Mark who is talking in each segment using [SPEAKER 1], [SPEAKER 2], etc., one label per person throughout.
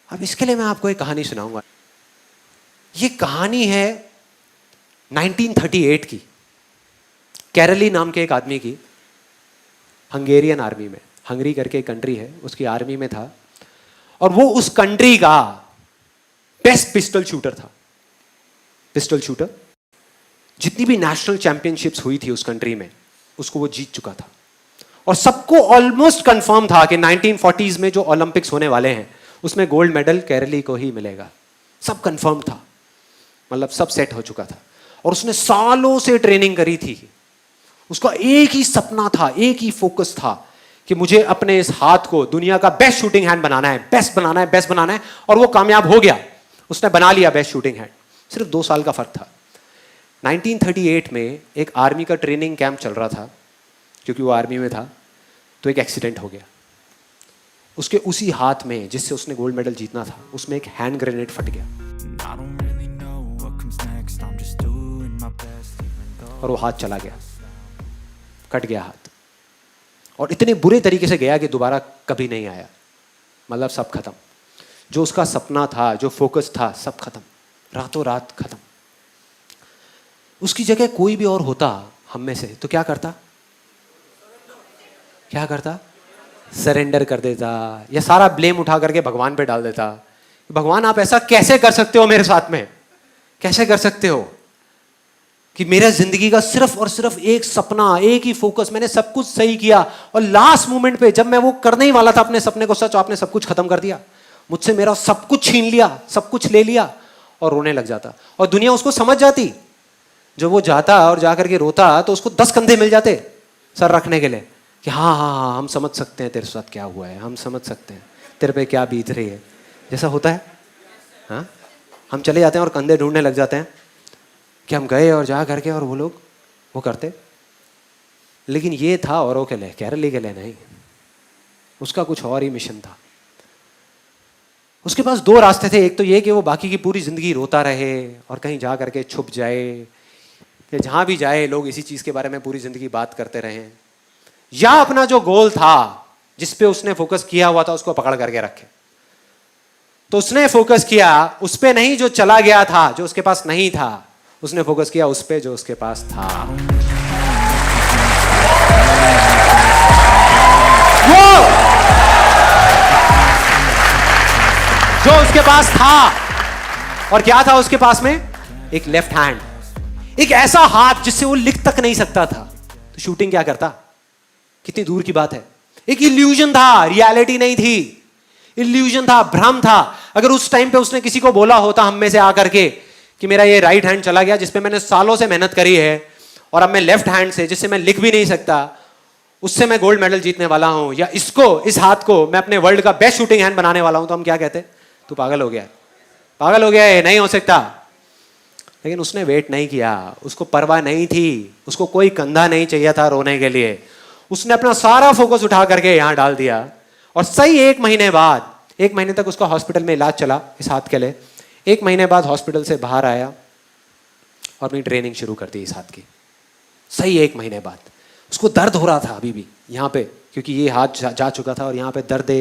[SPEAKER 1] अब इसके लिए मैं आपको एक कहानी सुनाऊंगा। ये कहानी है 1938 की, कैरली नाम के एक आदमी की, हंगेरियन आर्मी में, हंगरी करके एक कंट्री है, उसकी आर्मी में था और वो उस कंट्री का बेस्ट पिस्टल शूटर था। पिस्टल शूटर, जितनी भी नेशनल चैंपियनशिप्स हुई थी उस कंट्री में, उसको वो जीत चुका था और सबको ऑलमोस्ट कंफर्म था कि 1940s में जो ओलंपिक्स होने वाले हैं उसमें गोल्ड मेडल केरली को ही मिलेगा। सब कंफर्म था, मतलब सब सेट हो चुका था और उसने सालों से ट्रेनिंग करी थी। उसका एक ही सपना था, एक ही फोकस था कि मुझे अपने इस हाथ को दुनिया का बेस्ट शूटिंग हैंड बनाना है, बेस्ट बनाना है, बेस्ट बनाना है। और वो कामयाब हो गया, उसने बना लिया बेस्ट शूटिंग हैंड। सिर्फ 2 साल का फर्क था। 1938 में एक आर्मी का ट्रेनिंग कैंप चल रहा था, क्योंकि वो आर्मी में था, तो एक एक्सीडेंट हो गया। उसके उसी हाथ में जिससे उसने गोल्ड मेडल जीतना था, उसमें एक हैंड ग्रेनेड फट गया और वो हाथ चला गया, कट गया हाथ। और इतने बुरे तरीके से गया कि दोबारा कभी नहीं आया। मतलब सब खत्म, जो उसका सपना था, जो फोकस था, सब खत्म, रातों रात खत्म। उसकी जगह कोई भी और होता हम में से तो क्या करता? क्या करता? सरेंडर कर देता या सारा ब्लेम उठा करके भगवान पे डाल देता। भगवान आप ऐसा कैसे कर सकते हो मेरे साथ में? कैसे कर सकते हो कि मेरा जिंदगी का सिर्फ और सिर्फ एक सपना, एक ही फोकस, मैंने सब कुछ सही किया और लास्ट मोमेंट पे जब मैं वो करने ही वाला था अपने सपने को सच, आपने सब कुछ खत्म कर दिया मुझसे, मेरा सब कुछ छीन लिया, सब कुछ ले लिया। और रोने लग जाता और दुनिया उसको समझ जाती। जब वो जाता और जाकर के रोता तो उसको 10 कंधे मिल जाते सर रखने के लिए कि हाँ हाँ हाँ हम समझ सकते हैं तेरे साथ क्या हुआ है, हम समझ सकते हैं तेरे पे क्या बीत रही है, जैसा होता है। हाँ, हम चले जाते हैं और कंधे ढूंढने लग जाते हैं कि हम गए और जा करके और वो लोग वो करते। लेकिन ये था औरों के लिए, केरली के लिए नहीं। उसका कुछ और ही मिशन था। उसके पास 2 रास्ते थे। एक तो ये कि वो बाकी की पूरी जिंदगी रोता रहे और कहीं जा करके छुप जाए, या जहां भी जाए लोग इसी चीज के बारे में पूरी जिंदगी बात करते रहे, या अपना जो गोल था जिस पे उसने फोकस किया हुआ था उसको पकड़ करके रखे। तो उसने फोकस किया उस पे नहीं जो चला गया था, जो उसके पास नहीं था, उसने फोकस किया उस पे जो उसके पास था। वो जो उसके पास था, और क्या था उसके पास में? एक लेफ्ट हैंड, एक ऐसा हाथ जिससे वो लिख तक नहीं सकता था। तो शूटिंग क्या करता? कितनी दूर की बात है। एक इल्यूजन था, रियलिटी नहीं थी, इल्यूजन था, भ्रम था। अगर उस टाइम पे उसने किसी को बोला होता हम में से आकर के कि मेरा ये राइट हैंड चला गया जिसपे मैंने सालों से मेहनत करी है और अब मैं लेफ्ट हैंड से, जिससे मैं लिख भी नहीं सकता, उससे मैं गोल्ड मेडल जीतने वाला हूं, या इसको, इस हाथ को मैं अपने वर्ल्ड का बेस्ट शूटिंग हैंड बनाने वाला हूं, तो हम क्या कहते? तू पागल हो गया, पागल हो गया है, नहीं हो सकता। लेकिन उसने वेट नहीं किया, उसको परवाह नहीं थी, उसको कोई कंधा नहीं चाहिए था रोने के लिए। उसने अपना सारा फोकस उठा करके यहां डाल दिया और सही 1 महीने बाद, 1 महीने तक उसका हॉस्पिटल में इलाज चला इस हाथ के लिए। 1 महीने बाद हॉस्पिटल से बाहर आया और अपनी ट्रेनिंग शुरू कर दी इस हाथ की। सही 1 महीने बाद उसको दर्द हो रहा था अभी भी यहाँ पे, क्योंकि ये हाथ जा चुका था और यहाँ पे दर्द,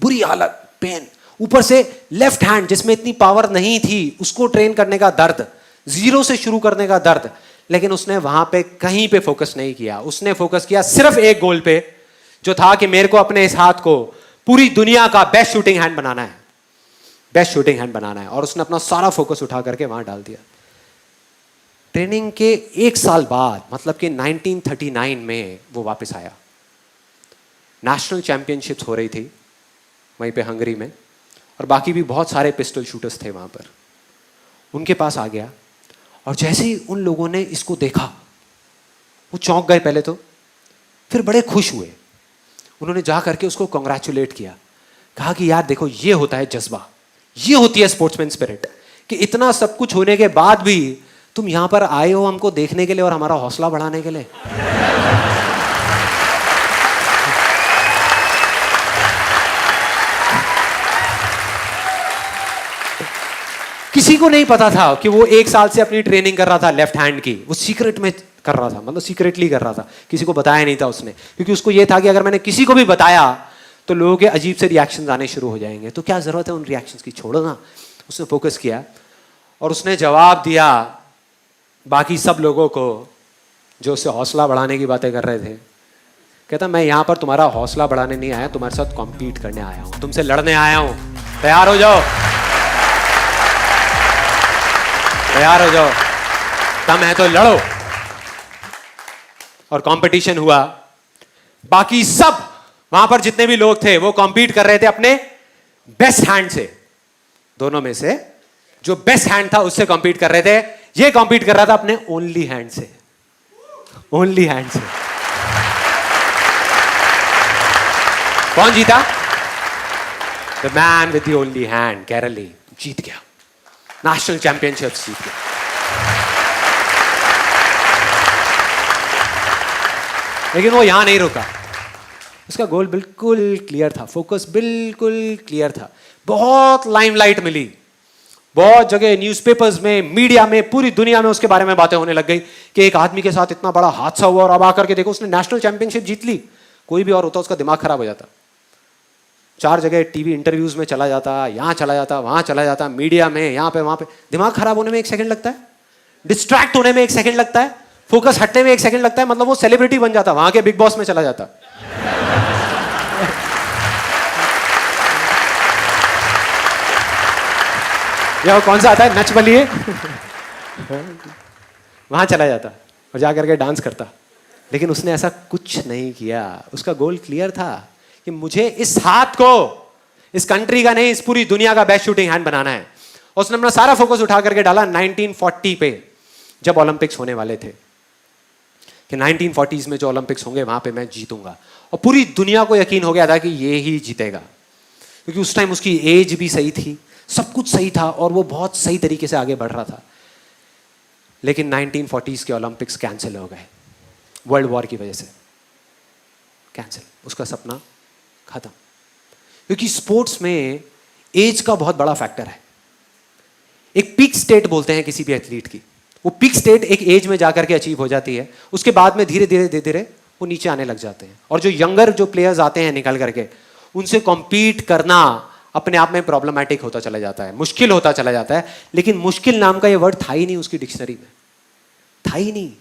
[SPEAKER 1] बुरी हालत, पेन, ऊपर से लेफ्ट हैंड जिसमें इतनी पावर नहीं थी उसको ट्रेन करने का दर्द, 0 से शुरू करने का दर्द। लेकिन उसने वहां पे कहीं पे फोकस नहीं किया। उसने फोकस किया सिर्फ एक गोल पे, जो था कि मेरे को अपने इस हाथ को पूरी दुनिया का बेस्ट शूटिंग हैंड बनाना है, बेस्ट शूटिंग हैंड बनाना है। और उसने अपना सारा फोकस उठा करके वहां डाल दिया। ट्रेनिंग के 1 साल बाद, मतलब कि 1939 में वो वापस आया। नेशनल चैंपियनशिप्स हो रही थी वहीं पे हंगरी में, और बाकी भी बहुत सारे पिस्टल शूटर्स थे वहां पर। उनके पास आ गया और जैसे ही उन लोगों ने इसको देखा वो चौंक गए पहले तो, फिर बड़े खुश हुए। उन्होंने जा करके उसको कांग्रेचुलेट किया, कहा कि यार देखो ये होता है जज्बा, ये होती है स्पोर्ट्समैन स्पिरिट, कि इतना सब कुछ होने के बाद भी तुम यहां पर आए हो हमको देखने के लिए और हमारा हौसला बढ़ाने के लिए। किसी को नहीं पता था कि वो 1 साल से अपनी ट्रेनिंग कर रहा था लेफ्ट हैंड की। वो सीक्रेट में कर रहा था, मतलब सीक्रेटली कर रहा था, किसी को बताया नहीं था उसने, क्योंकि उसको ये था कि अगर मैंने किसी को भी बताया तो लोगों के अजीब से रिएक्शंस आने शुरू हो जाएंगे। तो क्या जरूरत है उन रिएक्शंस की, छोड़ो ना। उसने फोकस किया और उसने जवाब दिया बाकी सब लोगों को जो उससे हौसला बढ़ाने की बातें कर रहे थे। कहता मैं यहां पर तुम्हारा हौसला बढ़ाने नहीं आया, तुम्हारे साथ कॉम्पीट करने आया हूं, तुमसे लड़ने आया हूं। तैयार हो जाओ, तैयार हो जाओ, दम है तो लड़ो। और कंपटीशन हुआ। बाकी सब वहां पर जितने भी लोग थे वो कॉम्पीट कर रहे थे अपने बेस्ट हैंड से। दोनों में से जो बेस्ट हैंड था उससे कॉम्पीट कर रहे थे। ये कॉम्पीट कर रहा था अपने ओनली हैंड से, ओनली हैंड से। कौन जीता? The man with the only hand, Karoly जीत गया, नेशनल चैंपियनशिप जीत गया। लेकिन वो यहां नहीं रुका। उसका गोल बिल्कुल क्लियर था, फोकस बिल्कुल क्लियर था। बहुत लाइमलाइट मिली, बहुत जगह न्यूज़पेपर्स में, मीडिया में, पूरी दुनिया में उसके बारे में बातें होने लग गई कि एक आदमी के साथ इतना बड़ा हादसा हुआ और अब आकर के देखो उसने नेशनल चैंपियनशिप जीत ली। कोई भी और होता उसका दिमाग खराब हो जाता। 4 जगह टीवी इंटरव्यूज में चला जाता, यहां चला जाता, वहां चला जाता, मीडिया में, यहां पे वहां पे। दिमाग खराब होने में 1 सेकंड लगता है, डिस्ट्रैक्ट होने में 1 सेकंड लगता है, फोकस हटने में 1 सेकंड लगता है। मतलब वो सेलिब्रिटी बन जाता, वहां के बिग बॉस में चला जाता। या वो कौन सा आता है, नच बलिए, वहां चला जाता और जाकर के डांस करता। लेकिन उसने ऐसा कुछ नहीं किया। उसका गोल क्लियर था कि मुझे इस हाथ को इस कंट्री का नहीं, इस पूरी दुनिया का बेस्ट शूटिंग हैंड बनाना है। और उसने अपना सारा फोकस उठा करके डाला 1940 पे, जब ओलंपिक्स होने वाले थे कि 1940s में जो ओलंपिक्स होंगे वहां पे मैं जीतूंगा। और पूरी दुनिया को यकीन हो गया था कि ये ही जीतेगा, क्योंकि उस टाइम उसकी एज भी सही थी, सब कुछ सही था और वो बहुत सही तरीके से आगे बढ़ रहा था। लेकिन 1940s के ओलंपिक्स कैंसिल हो गए, वर्ल्ड वॉर की वजह से कैंसिल। उसका सपना खत्म। क्योंकि स्पोर्ट्स में एज का बहुत बड़ा फैक्टर है। एक पीक स्टेट बोलते हैं किसी भी एथलीट की, वो पीक स्टेट एक एज में जाकर के अचीव हो जाती है। उसके बाद में धीरे धीरे धीरे धीरे वो नीचे आने लग जाते हैं। और जो यंगर जो प्लेयर्स आते हैं निकल करके, उनसे कॉम्पीट करना अपने आप में प्रॉब्लमैटिक होता चला जाता है, मुश्किल होता चला जाता है। लेकिन मुश्किल नाम का ये वर्ड था ही नहीं उसकी डिक्शनरी में, था ही नहीं।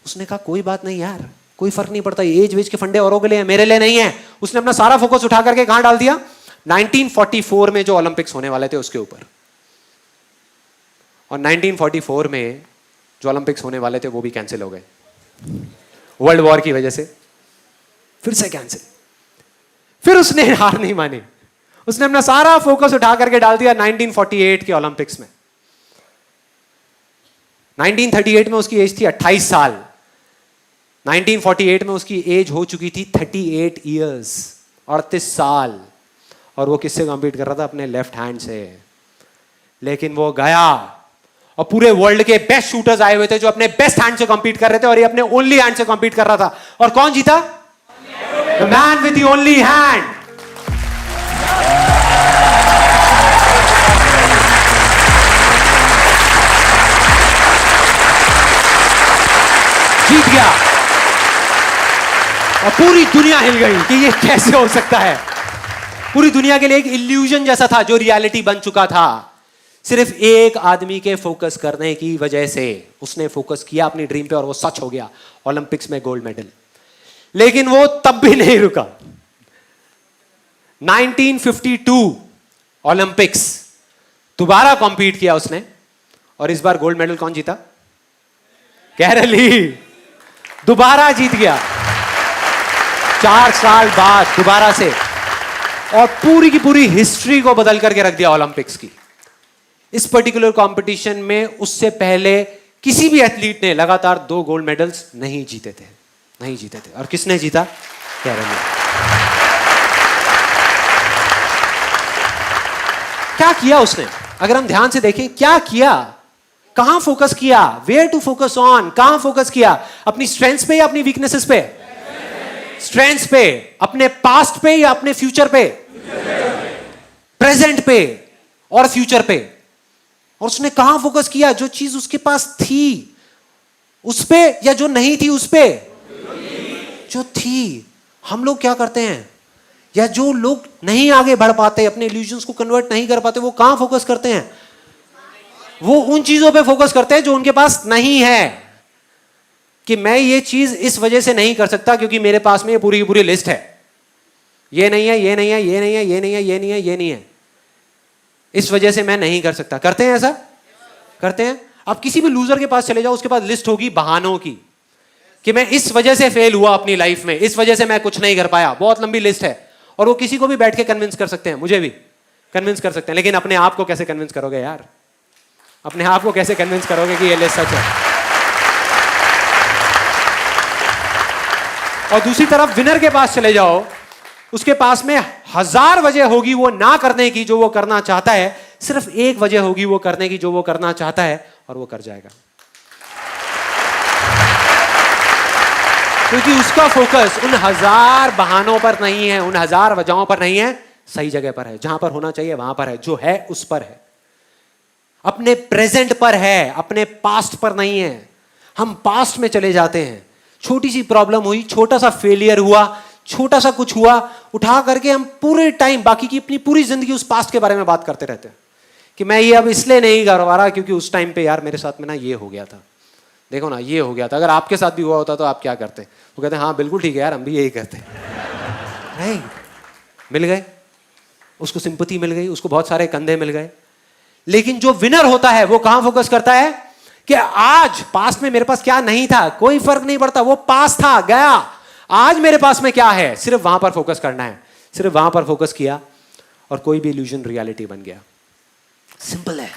[SPEAKER 1] उसने कहा कोई बात नहीं यार, कोई फर्क नहीं पड़ता, एज वेज के फंडे औरों के लिए है, मेरे लिए नहीं है। उसने अपना सारा फोकस उठा करके कहां डाल दिया? 1944 में जो ओलंपिक्स होने वाले थे उसके ऊपर। और 1944 में जो ओलंपिक्स होने वाले थे वो भी कैंसिल हो गए, वर्ल्ड वॉर की वजह से फिर से कैंसिल। फिर उसने हार नहीं मानी, उसने अपना सारा फोकस उठा करके डाल दिया 1948 के ओलंपिक्स में। 1938 में उसकी एज थी 28 साल, 1948 में उसकी एज हो चुकी थी 38 ईयर्स, 38 साल। और वो किससे कॉम्पीट कर रहा था? अपने लेफ्ट हैंड से। लेकिन वो गया और पूरे वर्ल्ड के बेस्ट शूटर्स आए हुए थे जो अपने बेस्ट हैंड से कॉम्पीट कर रहे थे, और ये अपने ओनली हैंड से कॉम्पीट कर रहा था। और कौन जीता? The man with the only hand. जीत गया। और पूरी दुनिया हिल गई कि ये कैसे हो सकता है। पूरी दुनिया के लिए एक इल्यूजन जैसा था जो रियलिटी बन चुका था, सिर्फ एक आदमी के फोकस करने की वजह से। उसने फोकस किया अपनी ड्रीम पे और वो सच हो गया, ओलंपिक्स में गोल्ड मेडल। लेकिन वो तब भी नहीं रुका। 1952 ओलंपिक्स दोबारा कॉम्पीट किया उसने, और इस बार गोल्ड मेडल कौन जीता? कैरली दोबारा जीत गया 4 साल बाद दोबारा से, और पूरी की पूरी हिस्ट्री को बदल करके रख दिया ओलंपिक्स की। इस पर्टिकुलर कंपटीशन में उससे पहले किसी भी एथलीट ने लगातार 2 गोल्ड मेडल्स नहीं जीते थे, नहीं जीते थे। और किसने जीता? कैरली। क्या किया उसने? अगर हम ध्यान से देखें क्या किया, कहां फोकस किया, वेयर टू फोकस ऑन, कहां फोकस किया? अपनी स्ट्रेंथ्स पे या अपनी वीकनेसेस पे? स्ट्रेंथ्स पे। अपने पास्ट पे या अपने फ्यूचर पे? प्रेजेंट पे और फ्यूचर पे। और उसने कहां फोकस किया? जो चीज उसके पास थी उस पे, या जो नहीं थी उस पे? जो थी। हम लोग क्या करते हैं, या जो लोग नहीं आगे बढ़ पाते, अपने इल्यूजन्स को कन्वर्ट नहीं कर पाते, वो कहां फोकस करते हैं? वो उन चीजों पे फोकस करते हैं जो उनके पास नहीं है। कि मैं ये चीज इस वजह से नहीं कर सकता क्योंकि मेरे पास में ये पूरी की पूरी लिस्ट है, ये नहीं है, ये नहीं है, ये नहीं है, ये नहीं है, ये नहीं है, ये नहीं है, इस वजह से मैं नहीं कर सकता। करते हैं ऐसा? करते हैं। आप किसी भी लूजर के पास चले जाओ, उसके पास लिस्ट होगी बहानों की, कि मैं इस वजह से फेल हुआ अपनी लाइफ में, इस वजह से मैं कुछ नहीं कर पाया, बहुत लंबी लिस्ट है। और वो किसी को भी बैठ के कन्विंस कर सकते हैं, मुझे भी कन्विंस कर सकते हैं। लेकिन अपने आप को कैसे कन्विंस करोगे यार? अपने आप को कैसे कन्विंस करोगे कि ये लिस्ट सच है? और दूसरी तरफ विनर के पास चले जाओ, उसके पास में 1000 वजह होगी वो ना करने की जो वो करना चाहता है, सिर्फ एक वजह होगी वो करने की जो वो करना चाहता है, और वो कर जाएगा। क्योंकि उसका फोकस उन 1000 बहानों पर नहीं है, उन 1000 वजहों पर नहीं है, सही जगह पर है, जहां पर होना चाहिए वहां पर है, जो है उस पर है, अपने प्रेजेंट पर है, अपने पास्ट पर नहीं है। हम पास्ट में चले जाते हैं, छोटी सी प्रॉब्लम हुई, छोटा सा फेलियर हुआ, छोटा सा कुछ हुआ, उठा करके हम पूरे टाइम बाकी की अपनी पूरी जिंदगी उस पास्ट के बारे में बात करते रहते हैं कि मैं ये अब इसलिए नहीं कर पा रहा क्योंकि उस टाइम पे यार मेरे साथ में ना ये हो गया था, देखो ना ये हो गया था। अगर आपके साथ भी हुआ होता तो आप क्या करते? वो कहते हैं हाँ बिल्कुल ठीक है यार, हम भी यही करते हैं। मिल गए उसको, सिंपैथी मिल गई उसको, बहुत सारे कंधे मिल गए। लेकिन जो विनर होता है वो कहां फोकस करता है कि आज पास्ट में मेरे पास क्या नहीं था, कोई फर्क नहीं पड़ता, वो पास्ट था गया, आज मेरे पास में क्या है, सिर्फ वहां पर फोकस करना है। सिर्फ वहां पर फोकस किया और कोई भी इल्यूजन रियलिटी बन गया। सिंपल है।